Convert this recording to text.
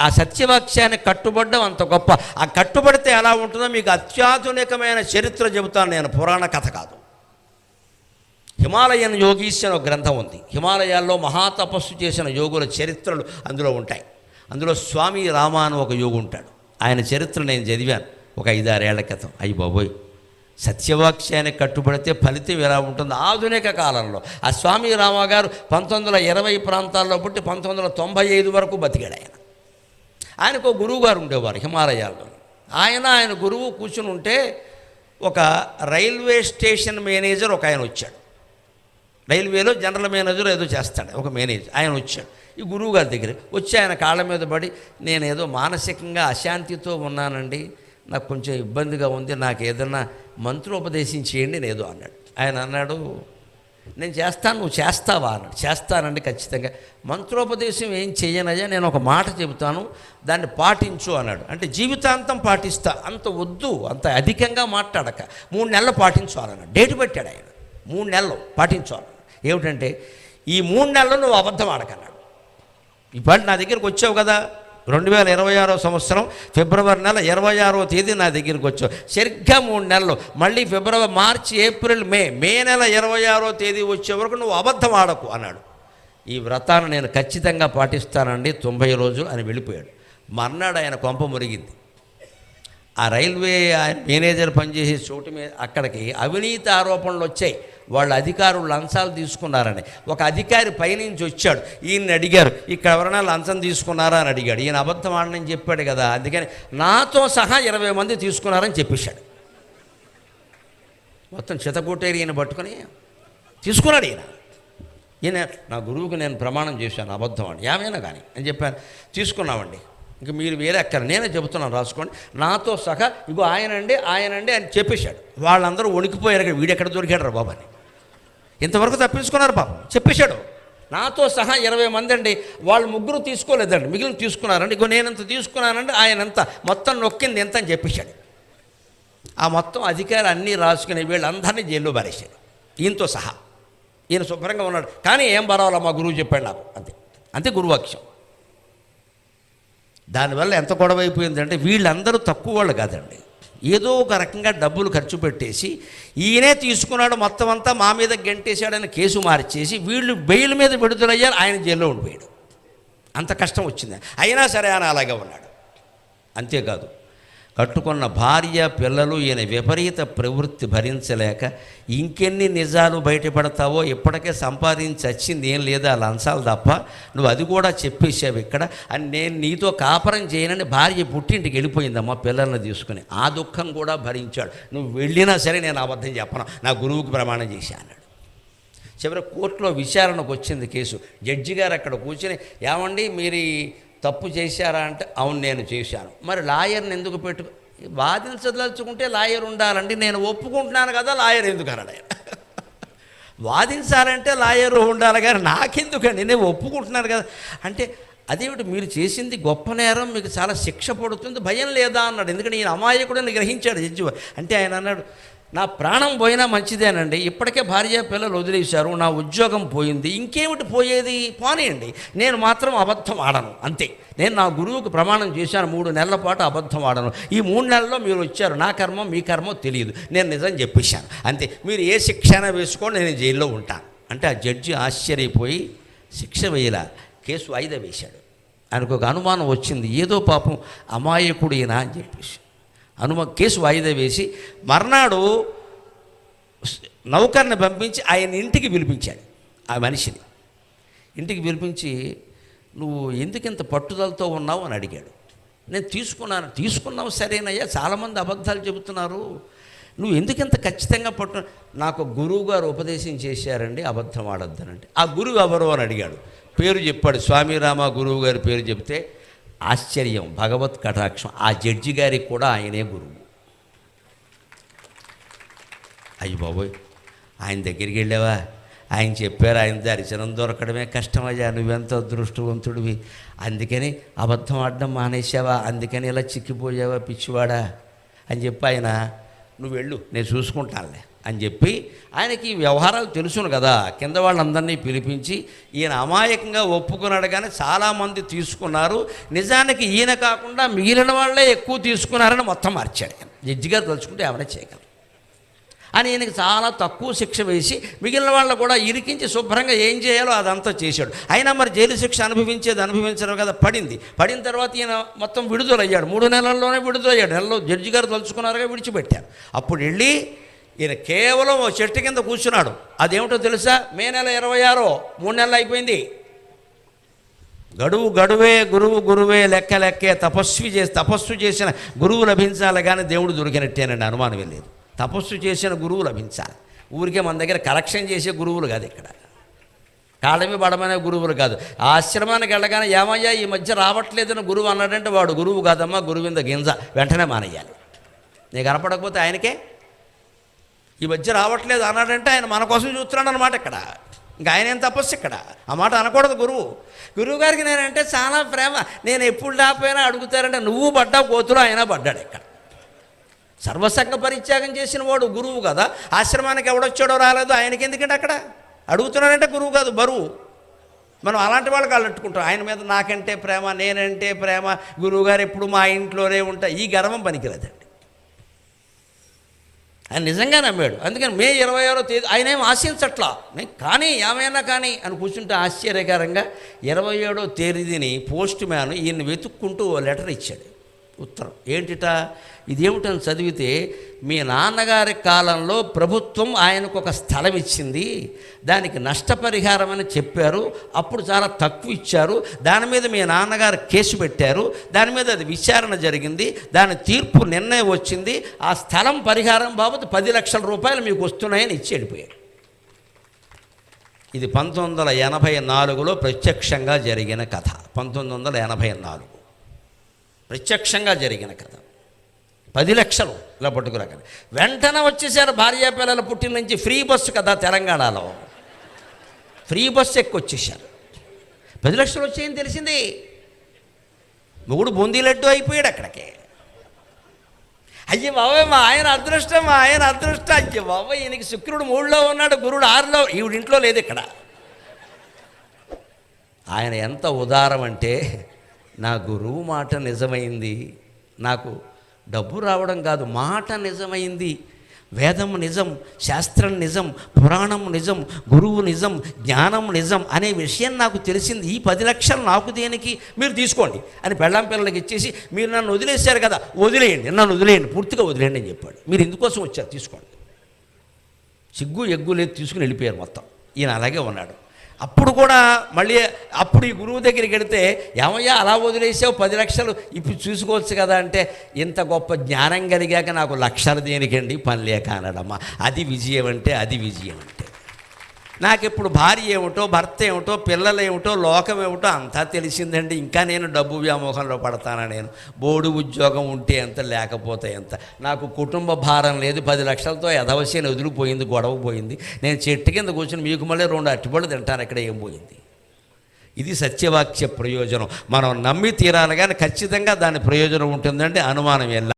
ఆ సత్యవాక్యానికి కట్టుబడడం అంత గొప్ప. ఆ కట్టుబడితే ఎలా ఉంటుందో మీకు అత్యాధునికమైన చరిత్ర చెబుతాను నేను, పురాణ కథ కాదు. హిమాలయన్ యోగీస్ అని ఒక గ్రంథం ఉంది. హిమాలయాల్లో మహాతపస్సు చేసిన యోగుల చరిత్రలు అందులో ఉంటాయి. అందులో స్వామి రామ అని ఒక యోగు ఉంటాడు. ఆయన చరిత్ర నేను చదివాను ఒక 5-6 ఏళ్ల క్రితం. అయ్యి బాబోయ్, సత్యవాక్యానికి కట్టుబడితే ఫలితం ఎలా ఉంటుంది. ఆధునిక కాలంలో ఆ స్వామి రామ గారు 1920 ప్రాంతాల్లో పుట్టి 1995 వరకు బతికాడు. ఆయనకు ఒక గురువు గారు ఉండేవారు హిమాలయాల్లో. ఆయన గురువు కూర్చుని ఉంటే ఒక రైల్వే స్టేషన్ మేనేజర్ ఒక ఆయన వచ్చాడు. రైల్వేలో జనరల్ మేనేజర్ ఏదో చేస్తాడు ఒక మేనేజర్. ఆయన వచ్చాడు ఈ గురువు గారి దగ్గర. వచ్చి ఆయన కాళ్ళ మీద పడి, నేనేదో మానసికంగా అశాంతితో ఉన్నానండి, నాకు కొంచెం ఇబ్బందిగా ఉంది, నాకు ఏదన్నా మంత్రోపదేశం చేయండి నేదో అన్నాడు. ఆయన అన్నాడు, నేను చేస్తాను, నువ్వు చేస్తావా అన్నాడు. చేస్తానండి ఖచ్చితంగా. మంత్రోపదేశం ఏం చెయ్యనయ్యా, నేను ఒక మాట చెబుతాను, దాన్ని పాటించు అన్నాడు. అంటే జీవితాంతం పాటిస్తా, అంత వద్దు, అంత అధికంగా మాట్లాడక 3 నెలలు పాటించాలన్నాడు. డేట్ పెట్టాడు ఆయన, 3 నెలలు పాటించాలి. ఏమిటంటే ఈ 3 నెలలు నువ్వు అబద్ధం ఆడకన్నాడు. ఇవాళ నా దగ్గరికి వచ్చావు కదా, 2026 సంవత్సరం ఫిబ్రవరి నెల 26వ తేదీ నా దగ్గరికి వచ్చావు. సరిగ్గా 3 నెలలు, మళ్ళీ ఫిబ్రవరి, మార్చి, ఏప్రిల్, మే నెల 26వ తేదీ వచ్చే వరకు నువ్వు అబద్ధం ఆడకు అన్నాడు. ఈ వ్రతాన్ని నేను ఖచ్చితంగా పాటిస్తానండి 90 రోజులు అని వెళ్ళిపోయాడు. మర్నాడు ఆయన కొంప మురిగింది. ఆ రైల్వే మేనేజర్ పనిచేసే చోటు మీద అక్కడికి అవినీతి ఆరోపణలు వచ్చాయి. వాళ్ళ అధికారులు లంచాలు తీసుకున్నారని. ఒక అధికారి పైనుంచి వచ్చాడు, ఈయన్ని అడిగారు, ఇక్కడ ఎవరైనా లంచం తీసుకున్నారా అని అడిగాడు. ఈయన అబద్ధం ఆడనని చెప్పాడు కదా, అందుకని నాతో సహా 20 మంది తీసుకున్నారని చెప్పేశాడు. మొత్తం చితకొట్టేరు ఈయన పట్టుకొని తీసుకున్నాడు. ఈయన నా గురువుకి నేను ప్రమాణం చేశాను అబద్ధం అని, ఏమైనా కానీ అని చెప్పాను. తీసుకున్నామండి, ఇంక మీరు వేరే అక్కడ నేనే చెబుతున్నాను రాసుకోండి, నాతో సహా ఇగో ఆయనండి అని చెప్పేశాడు. వాళ్ళందరూ వణికిపోయారు, వీడెక్కడ దొరికాడు రా బాబు అని. ఇంతవరకు తప్పించుకున్నారు పాపం. చెప్పేశాడు, నాతో సహా 20 మంది అండి, వాళ్ళు 3 తీసుకోలేదండి, మిగిలిన తీసుకున్నారండి, ఇగో నేనంత తీసుకున్నానండి, ఆయనంత, మొత్తం నొక్కింది ఎంత అని చెప్పేశాడు. ఆ మొత్తం అధికారులు అన్నీ రాసుకుని వీళ్ళందరినీ జైల్లో పారేశాడు ఈయనతో సహా. ఈయన శుభ్రంగా ఉన్నాడు, కానీ ఏం పర్వాలా మా గురువు చెప్పాడు నాకు, అంతే గురువాక్యం. దానివల్ల ఎంత గొడవ అయిపోయిందంటే వీళ్ళందరూ తక్కువ వాళ్ళు కాదండి, ఏదో ఒక రకంగా డబ్బులు ఖర్చు పెట్టేసి ఈయనే తీసుకున్నాడు మొత్తం అంతా, మా మీద గెంటేశాడని కేసు మార్చేసి వీళ్ళు బెయిల్ మీద విడుదలయ్యారు, ఆయన జైల్లో ఉండిపోయాడు. అంత కష్టం వచ్చింది. అయినా సరే ఆయన అలాగే ఉన్నాడు. అంతేకాదు, కట్టుకున్న భార్య పిల్లలు ఈయన విపరీత ప్రవృత్తి భరించలేక, ఇంకెన్ని నిజాలు బయటపడతావో, ఇప్పటికే సంపాదించి వచ్చింది ఏం లేదా లంచాలు తప్ప, నువ్వు అది కూడా చెప్పేసావు ఇక్కడ అని, నేను నీతో కాపురం చేయనని భార్య పుట్టింటికి వెళ్ళిపోయిందమ్మా పిల్లల్ని తీసుకుని. ఆ దుఃఖం కూడా భరించాడు. నువ్వు వెళ్ళినా సరే నేను అబద్ధం చెప్పను, నా గురువుకి ప్రమాణం చేశా అన్నాడు. చివరి కోర్టులో విచారణకు వచ్చింది కేసు. జడ్జి గారు అక్కడ కూర్చొని, ఏమండి మీరు తప్పు చేశారా అంటే, అవును నేను చేశాను. మరి లాయర్ని ఎందుకు వాదించదలుచుకుంటే లాయర్ ఉండాలండి, నేను ఒప్పుకుంటున్నాను కదా లాయర్ ఎందుకు అన్నాడు ఆయన. వాదించాలంటే లాయర్ ఉండాలి కానీ నాకెందుకండి, నేను ఒప్పుకుంటున్నాను కదా అంటే, అదేమిటి మీరు చేసింది గొప్ప నేరం, మీకు చాలా శిక్ష పడుతుంది, భయం లేదా అన్నాడు. ఎందుకంటే ఈయన అమాయకుడని గ్రహించాడు జడ్జి. అంటే ఆయన అన్నాడు, నా ప్రాణం పోయినా మంచిదేనండి, ఇప్పటికే భార్య పిల్లలు వదిలేశారు, నా ఉద్యోగం పోయింది, ఇంకేమిటి పోయేది, పోనీయండి, నేను మాత్రం అబద్ధం ఆడను అంతే. నేను నా గురువుకు ప్రమాణం చేశాను 3 నెలల పాటు అబద్ధం ఆడను. ఈ 3 నెలల్లో మీరు వచ్చారు, నా కర్మ మీ కర్మ తెలియదు, నేను నిజం చెప్పేశాను అంతే, మీరు ఏ శిక్షణ వేసుకోండి, నేను జైల్లో ఉంటాను అంటే. ఆ జడ్జి ఆశ్చర్యపోయి శిక్ష వేయలా, కేసు వాయిదా వేశాడు. ఆయనకు ఒక అనుమానం వచ్చింది, ఏదో పాపం అమాయకుడేనా అని చెప్పేసి కేసు వాయిదా వేసి మర్నాడు నౌకర్ని పంపించి ఆయన ఇంటికి పిలిపించాడు. ఆ మనిషిని ఇంటికి పిలిపించి, నువ్వు ఎందుకింత పట్టుదలతో ఉన్నావు అని అడిగాడు. నేను తీసుకున్నావు సరేనయ్యా, చాలామంది అబద్ధాలు చెబుతున్నారు, నువ్వు ఎందుకింత ఖచ్చితంగా నాకు గురువు గారు ఉపదేశం చేశారండి అబద్ధం ఆడొద్దనంటే. ఆ గురువు ఎవరు అని అడిగాడు. పేరు చెప్పాడు, స్వామి రామ గురువు గారి పేరు చెప్తే ఆశ్చర్యం, భగవత్ కటాక్షం. ఆ జడ్జి గారికి కూడా ఆయనే గురువు. అయ్యి బాబోయ్, ఆయన దగ్గరికి వెళ్ళావా, ఆయన చెప్పారు, ఆయన దర్శనం దొరకడమే కష్టమయ్యా, నువ్వెంత అదృష్టవంతుడివి, అందుకని అబద్ధం ఆడడం మానేసావా, అందుకని ఇలా చిక్కిపోయావా పిచ్చివాడా అని చెప్పి ఆయన, నువ్వు వెళ్ళు నేను చూసుకుంటానులే అని చెప్పి ఆయనకి ఈ వ్యవహారాలు తెలుసును కదా, కింద వాళ్ళందరినీ పిలిపించి ఈయన అమాయకంగా ఒప్పుకున్నాడు. కానీ చాలామంది తీసుకున్నారు, నిజానికి ఈయన కాకుండా మిగిలిన వాళ్ళే ఎక్కువ తీసుకున్నారని మొత్తం మార్చాడు. జడ్జి గారు తలుచుకుంటే ఏమైనా చేయగలరు అని ఈయనకి చాలా తక్కువ శిక్ష వేసి మిగిలిన వాళ్ళు కూడా ఇరికించి శుభ్రంగా ఏం చేయాలో అదంతా చేశాడు. అయినా మరి జైలు శిక్ష అనుభవించడం కదా పడిన తర్వాత ఈయన మొత్తం విడుదలయ్యాడు. 3 నెలల్లోనే విడుదలయ్యాడు. నెలలో జడ్జి గారు తలుచుకున్నారుగా విడిచిపెట్టారు. అప్పుడు వెళ్ళి ఈయన కేవలం ఓ చెట్టు కింద కూర్చున్నాడు. అదేమిటో తెలుసా? మే నెల 26 3 నెలలు అయిపోయింది. గడువే గురువే లెక్కే తపస్సు చేసిన గురువు లభించాలి కానీ దేవుడు దొరికినట్టేనండి, అనుమానం వెళ్ళేది. తపస్సు చేసిన గురువు లభించాలి. ఊరికే మన దగ్గర కరెక్షన్ చేసే గురువులు కాదు, ఇక్కడ కాళ్ళమి పడమనే గురువులు కాదు. ఆ ఆశ్రమానికి వెళ్ళగానే ఏమయ్యా ఈ మధ్య రావట్లేదని గురువు అన్నాడంటే వాడు గురువు కాదమ్మా, గురువింద గింజ, వెంటనే మానేయాలి. నీకు కనపడకపోతే ఆయనకే ఈ మధ్య రావట్లేదు అన్నాడంటే ఆయన మన కోసం చూస్తున్నాడు అనమాట. ఇక్కడ ఇంకా ఆయన ఏం తపస్సు, ఇక్కడ ఆ మాట అనకూడదు. గురువు గారికి నేనంటే చాలా ప్రేమ, నేను ఎప్పుడు రాపోయినా అడుగుతారంటే నువ్వు పడ్డావు, కోతులు అయినా పడ్డాడు. ఇక్కడ సర్వసంగ పరిత్యాగం చేసిన వాడు గురువు కదా. ఆశ్రమానికి ఎవడొచ్చాడో రాలేదో ఆయనకి ఎందుకంటే అక్కడ అడుగుతున్నాడంటే గురువు కాదు, బరువు. మనం అలాంటి వాళ్ళకి అల్లట్టుకుంటాం. ఆయన మీద నాకంటే ప్రేమ, నేనంటే ప్రేమ, గురువుగారు ఎప్పుడు మా ఇంట్లోనే ఉంటా, ఈ గర్వం పనికిరాదండి. ఆయన నిజంగా నమ్మాడు. అందుకని మే 26వ తేదీ ఆయన ఏం ఆశించట్లా, కానీ ఏమైనా కానీ అని కూర్చుంటే ఆశ్చర్యకరంగా 27వ తేదీని పోస్ట్ మ్యాన్ ఈయన్ని వెతుక్కుంటూ ఓ లెటర్ ఇచ్చాడు, ఉత్తరం. ఏంటిట ఇదేమిటని చదివితే, మీ నాన్నగారి కాలంలో ప్రభుత్వం ఆయనకు ఒక స్థలం ఇచ్చింది, దానికి నష్టపరిహారం అని చెప్పారు, అప్పుడు చాలా తక్కువ ఇచ్చారు, దాని మీద మీ నాన్నగారు కేసు పెట్టారు, దాని మీద అది విచారణ జరిగింది, దాని తీర్పు నిర్ణయం వచ్చింది, ఆ స్థలం పరిహారం బాబతు 10 లక్షల రూపాయలు మీకు వస్తున్నాయని ఇచ్చి వెళ్ళిపోయాడు. ఇది 1984లో ప్రత్యక్షంగా జరిగిన కథ. 1984 ప్రత్యక్షంగా జరిగిన కథ. 10 లక్షలు ఇలా పట్టుకురాక వెంటనే వచ్చేసారు. భార్యా పిల్లల పుట్టిన నుంచి ఫ్రీ బస్సు కదా తెలంగాణలో, ఫ్రీ బస్సు వచ్చేసారు. 10 లక్షలు వచ్చాయని తెలిసింది. మొగుడు బూందీ లడ్డు అయిపోయాడు అక్కడికి. అయ్యో బాబాయ్ మా ఆయన అదృష్టం, అయ్యో బాబాయ్ ఈయనకి శుక్రుడు 3లో ఉన్నాడు, గురుడు 6లో, ఈవిడింట్లో లేదు. ఇక్కడ ఆయన ఎంత ఉదారం అంటే, నా గురువు మాట నిజమైంది, నాకు డబ్బు రావడం కాదు, మాట నిజమైంది, వేదం నిజం, శాస్త్రం నిజం, పురాణం నిజం, గురువు నిజం, జ్ఞానం నిజం అనే విషయం నాకు తెలిసింది. ఈ 10 లక్షలు నాకు దేనికి, మీరు తీసుకోండి అని పెళ్ళాం పిల్లలకి ఇచ్చేసి, మీరు నన్ను వదిలేశారు కదా, నన్ను వదిలేయండి, పూర్తిగా వదిలేయండి అని చెప్పాడు. మీరు ఎందుకోసం వచ్చారు, తీసుకోండి. సిగ్గు ఎగ్గు లేదు, తీసుకుని వెళ్ళిపోయారు మొత్తం. ఈయన అలాగే ఉన్నాడు. అప్పుడు కూడా మళ్ళీ ఈ గురువు దగ్గరికి వెడితే, ఏమయ్యా అలా వదిలేసావు, 10 లక్షలు ఇప్పుడు చూసుకోవచ్చు కదా అంటే, ఇంత గొప్ప జ్ఞానం కలిగాక నాకు లక్షలు దేనికండి, పని లేక అనడమ్మా. అది విజయం అంటే, అది విజయం అంటే. నాకెప్పుడు భార్య ఏమిటో, భర్త ఏమిటో, పిల్లలు ఏమిటో, లోకం ఏమిటో అంతా తెలిసిందండి. ఇంకా నేను డబ్బు వ్యామోహంలో పడతానా? నేను బోర్డు ఉద్యోగం ఉంటే ఎంత, లేకపోతే ఎంత, నాకు కుటుంబ భారం లేదు, 10 లక్షలతో ఎదవసేని వదిలిపోయింది, గొడవ పోయింది. నేను చెట్టు కింద కూర్చొని మీకు మళ్ళీ 2 అరటిపళ్ళు తింటాను, ఇక్కడ ఏం పోయింది? ఇది సత్యవాక్య ప్రయోజనం. మనం నమ్మి తీరాలి కానీ ఖచ్చితంగా దాని ప్రయోజనం ఉంటుందంటే అనుమానం ఎలా.